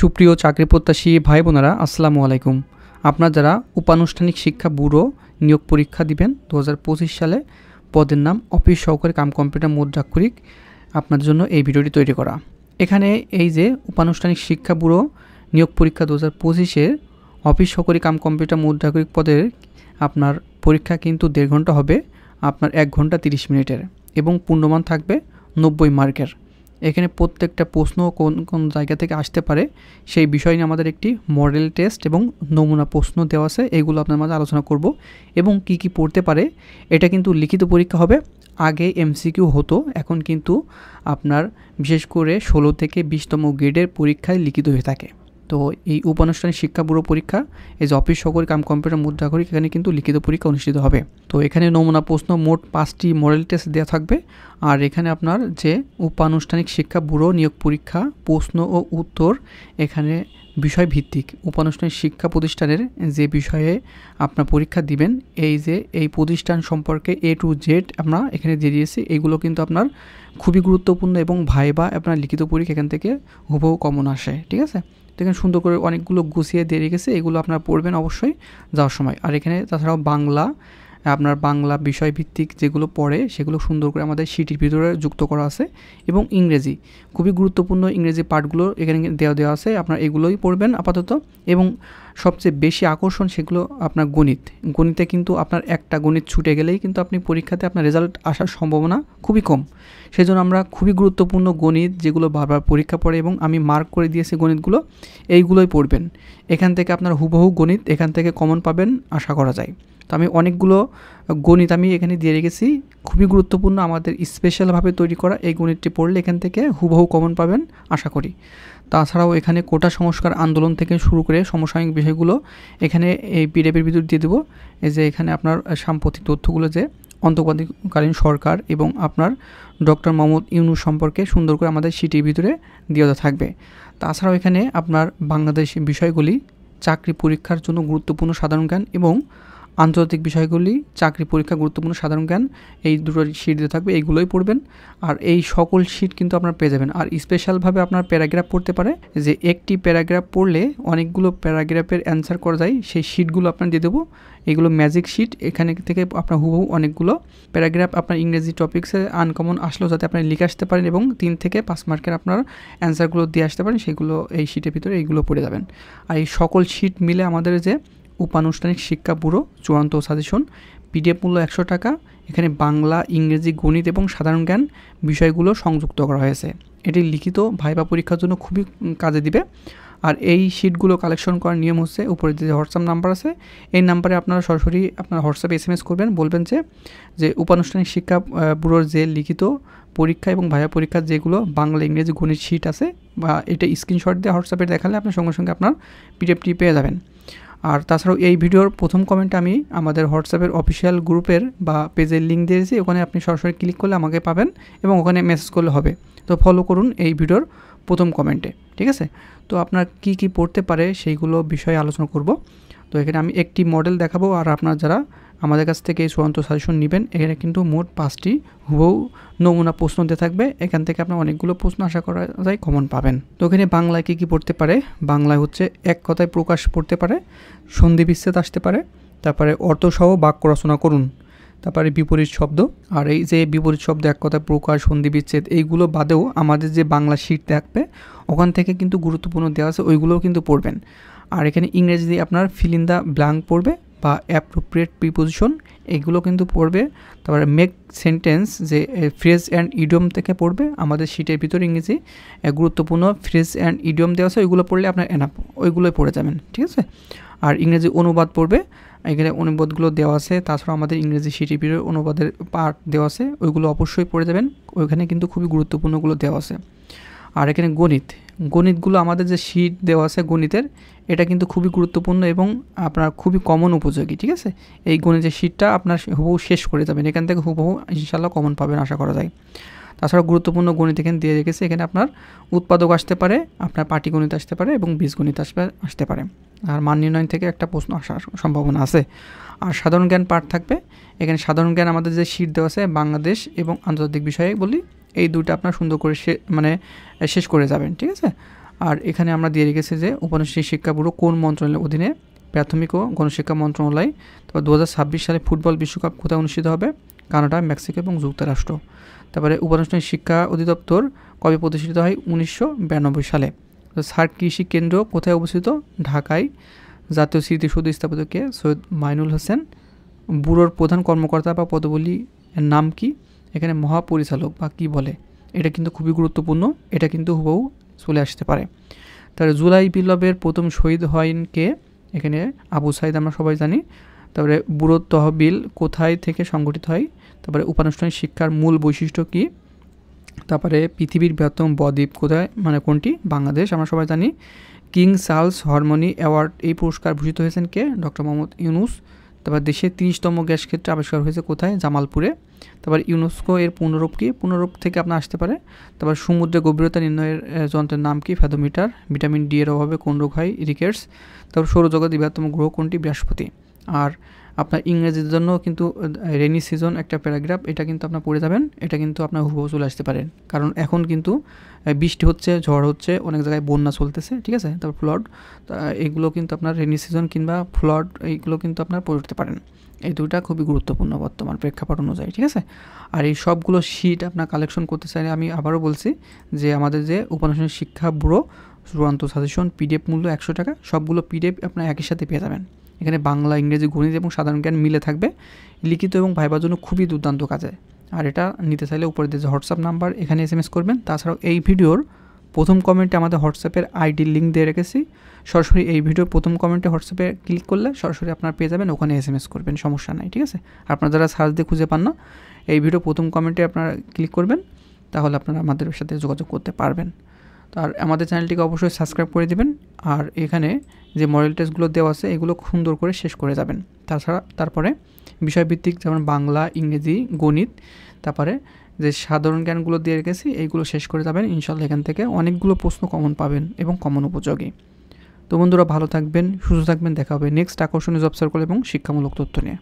সুপ্রিয় চাকরি প্রত্যাশী ভাই বোনেরা আসসালামু আলাইকুম। আপনারা যারা উপানুষ্ঠানিক শিক্ষা ব্যুরো নিয়োগ পরীক্ষা দিবেন 2025 সালে, পদের নাম অফিস সহকারী কাম কম্পিউটার মুদ্রাক্ষরিক, আপনাদের জন্য এই ভিডিওটি তৈরি করা। এখানে এই যে উপানুষ্ঠানিক শিক্ষা ব্যুরো নিয়োগ পরীক্ষা 2025-এর অফিস সহকারী কাম কম্পিউটার মুদ্রাক্ষরিক পদের আপনার পরীক্ষা কিন্তু 1.5 ঘন্টা হবে, আপনার 1 ঘন্টা 30 মিনিটের, এবং পূর্ণমান থাকবে 90 মার্কের। এখানে প্রত্যেকটা প্রশ্ন কোন কোন জায়গা থেকে আসতে পারে সেই বিষয় নিয়ে আমাদের একটি মডেল টেস্ট এবং নমুনা প্রশ্ন দেওয়া আছে, এইগুলো আপনার মাঝে আলোচনা করব। এবং কি কি পড়তে পারে, এটা কিন্তু লিখিত পরীক্ষা হবে। আগে এমসিকিউ হতো, এখন কিন্তু আপনার বিশেষ করে 16 থেকে 20তম গ্রেডের পরীক্ষায় লিখিত হয়ে থাকে। তো এই উপানুষ্ঠানিক শিক্ষা ব্যুরো পরীক্ষা, এই যে অফিস সহকারী কাম কম্পিউটার মুদ্রাক্ষরিক, এখানে কিন্তু লিখিত পরীক্ষা অনুষ্ঠিত হবে। তো এখানে নমুনা প্রশ্ন মোট 5টি মডেল টেস্ট দেওয়া থাকবে। আর এখানে আপনার যে উপানুষ্ঠানিক শিক্ষা ব্যুরো নিয়োগ পরীক্ষা প্রশ্ন ও উত্তর, এখানে বিষয় ভিত্তিক উপানুষ্ঠানিক শিক্ষা প্রতিষ্ঠানের যে বিষয়ে আপনার পরীক্ষা দিবেন, এই যে এই প্রতিষ্ঠান সম্পর্কে A to Z আমরা এখানে দিয়ে দিয়েছি। এইগুলো কিন্তু আপনার খুবই গুরুত্বপূর্ণ এবং ভাইবা আপনার লিখিত পরীক্ষা এখান থেকে হুবহু কমন আসে, ঠিক আছে। তো এখানে সুন্দর করে অনেকগুলো গুছিয়ে দিয়ে রেখেছে, এগুলো আপনারা পড়বেন অবশ্যই যাওয়ার সময়। আর এখানে তাছাড়াও বাংলা, আপনার বাংলা বিষয়ভিত্তিক যেগুলো পড়ে সেগুলো সুন্দর করে আমাদের সিটির ভিতরে যুক্ত করা আছে। এবং ইংরেজি, খুবই গুরুত্বপূর্ণ ইংরেজি পার্টগুলো এখানে দেওয়া আছে, আপনার এগুলোই পড়বেন আপাতত। এবং সবচেয়ে বেশি আকর্ষণ সেগুলো আপনার গণিতে কিন্তু আপনার একটা গণিত ছুটে গেলেই কিন্তু আপনি পরীক্ষাতে আপনার রেজাল্ট আসার সম্ভাবনা খুবই কম। সেই জন্য আমরা খুবই গুরুত্বপূর্ণ গণিত যেগুলো বারবার পরীক্ষা পড়ে এবং আমি মার্ক করে দিয়েছি গণিতগুলো, এইগুলোই পড়বেন। এখান থেকে আপনার হুবহু গণিত এখান থেকে কমন পাবেন আশা করা যায়। তো আমি অনেকগুলো গণিত আমি এখানে দিয়ে রেখেছি, খুবই গুরুত্বপূর্ণ, আমাদের স্পেশালভাবে তৈরি করা। এই গণিতটি পড়লে এখান থেকে হুবহু কমন পাবেন আশা করি। তাছাড়াও এখানে কোটা সংস্কার আন্দোলন থেকে শুরু করে সমসাময়িক বিষয়গুলো এখানে এই পিডিএফের ভিতর দিয়ে দেবো। এই যে এখানে আপনার সাম্প্রতিক তথ্যগুলো, যে অন্তর্বর্তীকালীন সরকার এবং আপনার ডক্টর মোহাম্মদ ইউনূস সম্পর্কে সুন্দর করে আমাদের সিটির ভিতরে দেওয়া থাকবে। তাছাড়াও এখানে আপনার বাংলাদেশ বিষয়গুলি, চাকরি পরীক্ষার জন্য গুরুত্বপূর্ণ সাধারণ জ্ঞান, এবং আন্তর্জাতিক বিষয়গুলি, চাকরি পরীক্ষা গুরুত্বপূর্ণ সাধারণ জ্ঞান, এই দুটো শিট দিয়ে থাকবে, এইগুলোই পড়বেন। আর এই সকল শিট কিন্তু আপনার পেয়ে যাবেন। আর স্পেশালভাবে আপনার প্যারাগ্রাফ পড়তে পারে, যে একটি প্যারাগ্রাফ পড়লে অনেকগুলো প্যারাগ্রাফের অ্যান্সার করা যায়, সেই শিটগুলো আপনার দিয়ে দেবো। এগুলো ম্যাজিক শিট, এখানে থেকে আপনার হুবহু অনেকগুলো প্যারাগ্রাফ আপনার ইংরেজি টপিক্সে আনকমন আসলেও যাতে আপনি লিখে আসতে পারেন এবং 3 থেকে 5 মার্কের আপনার অ্যান্সারগুলো দিয়ে আসতে পারেন, সেগুলো এই শিটের ভিতরে এইগুলো পড়ে যাবেন। আর এই সকল শিট মিলে আমাদের যে উপানুষ্ঠানিক শিক্ষা ব্যুরো চূড়ান্ত সাজেশন, পিডিএফ মূল্য 100 টাকা। এখানে বাংলা, ইংরেজি, গণিত এবং সাধারণ জ্ঞান বিষয়গুলো সংযুক্ত করা হয়েছে। এটি লিখিত ভাইবা পরীক্ষার জন্য খুবই কাজে দিবে। আর এই শিটগুলো কালেকশন করার নিয়ম হচ্ছে, উপরে যে হোয়াটসঅ্যাপ নাম্বার আছে, এই নাম্বারে আপনারা সরাসরি আপনার হোয়াটসঅ্যাপে SMS করবেন, বলবেন যে উপানুষ্ঠানিক শিক্ষা ব্যুরোর যে লিখিত পরীক্ষা এবং ভাইবা পরীক্ষার যেগুলো বাংলা, ইংরেজি, গণিত শিট আছে, বা এটা স্ক্রিনশট দিয়ে হোয়াটসঅ্যাপে দেখালে আপনার সঙ্গে সঙ্গে আপনার পিডিএফটি পেয়ে যাবেন। আর তাছাড়াও এই ভিডিওর প্রথম কমেন্টে আমি আমাদের হোয়াটসঅ্যাপের অফিসিয়াল গ্রুপের বা পেজের লিঙ্ক দিয়েছি, ওখানে আপনি সরাসরি ক্লিক করলে আমাকে পাবেন এবং ওখানে মেসেজ করলে হবে। তো ফলো করুন এই ভিডিওর প্রথম কমেন্টে, ঠিক আছে। তো আপনার কি কি পড়তে পারে সেইগুলো বিষয়ে আলোচনা করব। তো এখানে আমি একটি মডেল দেখাবো, আর আপনার যারা আমাদের কাছ থেকে এই চূড়ান্ত সাজেশন নেবেন, এখানে কিন্তু মোট 5টি হুবহু নমুনা প্রশ্ন দিয়ে থাকবে। এখান থেকে আপনার অনেকগুলো প্রশ্ন আশা করা যায় কমন পাবেন। তো এখানে বাংলায় কী কী পড়তে পারে, বাংলায় হচ্ছে এক কথায় প্রকাশ পড়তে পারে, সন্ধি বিচ্ছেদ আসতে পারে, তারপরে অর্থসহ বাক্য রচনা করুন, তারপরে বিপরীত শব্দ। আর এই যে বিপরীত শব্দ, এক কথায় প্রকাশ, সন্ধি বিচ্ছেদ, এইগুলো বাদেও আমাদের যে বাংলা শিট থাকবে ওখান থেকে কিন্তু গুরুত্বপূর্ণ দেওয়া আছে, ওইগুলোও কিন্তু পড়বেন। আর এখানে ইংরেজি দিয়ে আপনার ফিল ইন দ্য ব্ল্যাঙ্ক পড়বে বা অ্যাপ্রোপ্রিয়েট প্রিপোজিশন, এগুলো কিন্তু পড়বে। তারপরে মেক সেন্টেন্স, যে ফ্রেজ অ্যান্ড ইডিয়ম থেকে পড়বে, আমাদের শিটের ভিতরে ইংরেজি গুরুত্বপূর্ণ ফ্রেজ অ্যান্ড ইডিয়ম দেওয়া আছে, ওইগুলো পড়লে আপনার এনাফ, ওইগুলোই পড়ে যাবেন, ঠিক আছে। আর ইংরেজি অনুবাদ পড়বে, এখানে অনুবাদগুলো দেওয়া আছে। তাছাড়া আমাদের ইংরেজি শিটের ভিতরে অনুবাদের পার্ট দেওয়া আছে, ওইগুলো অবশ্যই পড়ে যাবেন, ওইখানে কিন্তু খুবই গুরুত্বপূর্ণগুলো দেওয়া আছে। আর এখানে গণিতগুলো আমাদের যে শিট দেওয়া আছে গণিতের, এটা কিন্তু খুবই গুরুত্বপূর্ণ এবং আপনার খুবই কমন উপযোগী, ঠিক আছে। এই গণিতের শিটটা আপনার হুবহু শেষ করে যাবেন, এখান থেকে হুবহু ইনশাল্লাহ কমন পাবেন আশা করা যায়। তাছাড়া গুরুত্বপূর্ণ গণিত এখানে দিয়ে রেখেছে, এখানে আপনার উৎপাদক আসতে পারে, আপনার পাটিগণিত আসতে পারে এবং বীজগণিত আসতে পারে। আর মান নির্ণয় থেকে একটা প্রশ্ন আসার সম্ভাবনা আছে। আর সাধারণ জ্ঞান পার্ট থাকবে, এখানে সাধারণ জ্ঞান আমাদের যে শিট দেওয়া আছে বাংলাদেশ এবং আন্তর্জাতিক বিষয়ে বলি, এই দুটো আপনার সুন্দর করে শেষ করে যাবেন, ঠিক আছে। আর এখানে আমরা দিয়ে রেখেছি যে উপানুষ্ঠানিক শিক্ষা ব্যুরো কোন মন্ত্রণালয়ের অধীনে, প্রাথমিক ও গণশিক্ষা মন্ত্রণালয়। তারপর 2026 সালে ফুটবল বিশ্বকাপ কোথায় অনুষ্ঠিত হবে, কানাডা, মেক্সিকো এবং যুক্তরাষ্ট্র। তারপরে উপানুষ্ঠানিক শিক্ষা অধিদপ্তর কবে প্রতিষ্ঠিত হয়, 1992 সালে। সার কৃষি কেন্দ্র কোথায় অবস্থিত, ঢাকায়। জাতীয় স্মৃতিসৌধ স্থাপিত কে, সৈয়দ মাইনুল হোসেন। ব্যুরোর প্রধান কর্মকর্তা বা পদবলী এর নাম কি, এখানে মহাপরিচালক বা কি বলে, এটা কিন্তু খুবই গুরুত্বপূর্ণ, এটা কিন্তু হুবহু চলে আসতে পারে। তারপরে জুলাই বিপ্লবের প্রথম শহীদ হন কে, এখানে আবু সাইদ আমরা সবাই জানি। তারপরে ব্যুরো তহবিল কোথায় থেকে সংগঠিত হয়, তারপরে উপানুষ্ঠানিক শিক্ষার মূল বৈশিষ্ট্য কী, তারপরে পৃথিবীর বৃহত্তম বদ্বীপ কোথায়, মানে কোনটি, বাংলাদেশ আমরা সবাই জানি। কিং চার্লস হরমোনি অ্যাওয়ার্ড এই পুরস্কার ভূষিত হয়েছেন কে, ডক্টর মোহাম্মদ ইউনুস। তারপর দেশে 30তম গ্যাস ক্ষেত্র আবিষ্কার হয়েছে কোথায়, জামালপুরে। তারপর ইউনেস্কো এর পুনরূপ কি, পুনরূপ থেকে আপনার আসতে পারে। তারপর সমুদ্রের গভীরতা নির্ণয়ের যন্ত্রের নাম কি, ফ্যাথোমিটার। ভিটামিন ডি এর অভাবে কোন রোগ হয়, রিকেটস। তারপর সৌরজগতের বৃহত্তম গ্রহ কোনটি, বৃহস্পতি। আর আপনার ইংরেজির জন্য কিন্তু রেনি সিজন একটা প্যারাগ্রাফ, এটা কিন্তু আপনার পড়ে যাবেন, এটা কিন্তু আপনার হুবহু চলে আসতে পারেন, কারণ এখন কিন্তু বৃষ্টি হচ্ছে, ঝড় হচ্ছে, অনেক জায়গায় বন্যা চলতেছে, ঠিক আছে। তারপর ফ্লাড, এগুলো কিন্তু আপনার রেনি সিজন কিংবা ফ্লাড এইগুলো কিন্তু আপনার পড়তে পারেন। এই দুইটা খুবই গুরুত্বপূর্ণ বর্তমান প্রেক্ষাপট অনুযায়ী, ঠিক আছে। আর এই সবগুলো শিট আপনার কালেকশন করতে চাইলে আমি আবারও বলছি যে আমাদের যে উপানুষ্ঠানিক শিক্ষা ব্যুরো চূড়ান্ত সাজেশন পিডিএফ মূল্য 100 টাকা, সবগুলো পিডিএফ আপনার একই সাথে পেয়ে যাবেন। এখানে বাংলা, ইংরেজি, গণিত এবং সাধারণ জ্ঞান মিলে থাকবে। লিখিত এবং ভাইবার জন্য খুবই দুর্দান্ত কাজে। আর এটা নিতে চাইলে উপরে যে হোয়াটসঅ্যাপ নাম্বার, এখানে SMS করবেন। তাছাড়াও এই ভিডিওর প্রথম কমেন্টে আমাদের হোয়াটসঅ্যাপের আইডির লিঙ্ক দিয়ে রেখেছি, সরাসরি এই ভিডিওর প্রথম কমেন্টে হোয়াটসঅ্যাপে ক্লিক করলে সরাসরি আপনার পেয়ে যাবেন, ওখানে SMS করবেন, সমস্যা নাই, ঠিক আছে। আপনারা যারা সার্চ দিয়ে খুঁজে পান না, এই ভিডিও প্রথম কমেন্টে আপনারা ক্লিক করবেন, তাহলে আপনারা আমাদের সাথে যোগাযোগ করতে পারবেন। আর আমাদের চ্যানেলটিকে অবশ্যই সাবস্ক্রাইব করে দিবেন। আর এখানে যে মডেল টেস্টগুলো দেওয়া আছে এগুলো সুন্দর করে শেষ করে যাবেন। তারপরে বিষয়ভিত্তিক যেমন বাংলা, ইংরেজি, গণিত, তারপরে যে সাধারণ জ্ঞানগুলো দিয়ে রেখেছি এইগুলো শেষ করে যাবেন। ইনশাল্লাহ এখান থেকে অনেকগুলো প্রশ্ন কমন পাবেন এবং কমন উপযোগী। তো বন্ধুরা ভালো থাকবেন, সুস্থ থাকবেন, দেখা হবে নেক্সট আকর্ষণীয় জব সার্কেল এবং শিক্ষামূলক তথ্য নিয়ে।